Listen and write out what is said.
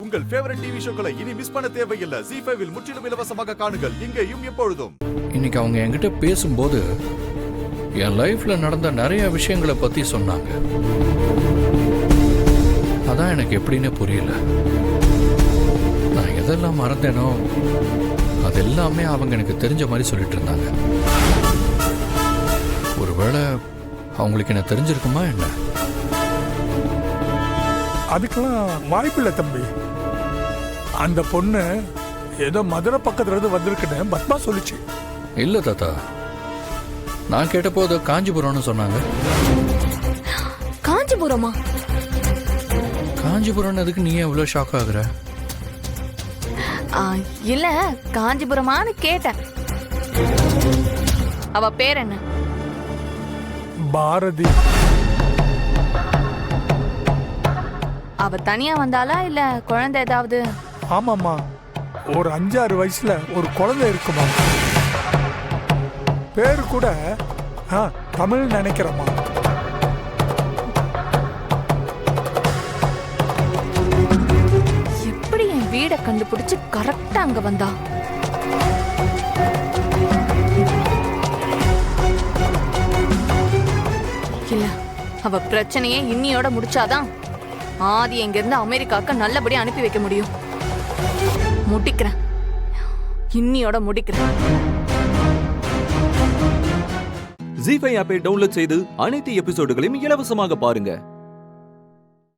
உங்கள் favourite TV ஷோக்களை இனி miss பண்ண தேவையில்லை. ZEE5 இல் முற்றிலும் இலவசமாக காணுங்கள், இங்கேயும் எப்பொழுதும். இன்னைக்கு அவங்க என்கிட்ட பேசும்போது என் லைஃப்ல நடந்த நிறைய விஷயங்களை பத்தி சொன்னாங்க. அதான் எனக்கு எப்படின்னு புரியல. நான் எதெல்லாம் மறந்தேனோ அது எல்லாமே அவங்க எனக்கு தெரிஞ்ச மாதிரி சொல்லிட்டு இருந்தாங்க. ஒருவேளை அவங்களுக்கு என்ன தெரிஞ்சிருக்குமா என்ன? அதுக்கெல்லாம் வாய்ப்பில்லை தம்பி. அந்த பொண்ணு ஏதோ மதுரை பக்கத்துல இருந்து வந்திருக்குன்னு பத்மா சொல்லிச்சு. இல்ல தாத்தா, நான் கேட்டபோது காஞ்சிபுரம்னு சொன்னாங்க. காஞ்சிபுரமா? காஞ்சிபுரம் எதுக்கு நீ எவ்வளவு ஷாக் ஆகுற? இல்ல, காஞ்சிபுரமான்னு கேட்டேன். அவ பேர் என்ன? பாரதி. அவ தனியா வந்தாளா இல்ல குழந்தை ஏதாவது? ஆமாம்மா, ஒரு 5-6 வயசுல ஒரு குழந்தை இருக்குமா. பேரு கூட தமிழ் நினைக்கிறமா. எப்படி என் வீட கண்டுபிடிச்சு கரெக்டா அங்க வந்தா? இல்ல, அவ பிரச்சனையே இன்னியோட முடிச்சாதான் ஆதி எங்க இருந்து அமெரிக்காக்கு நல்லபடி அனுப்பி வைக்க முடியும். முடிக்கிறேன், இன்னியோட முடிக்கிறேன். ZEE5 ஆப்பை டவுன்லோட் செய்து அனைத்து எபிசோடுகளையும் இலவசமாக பாருங்க.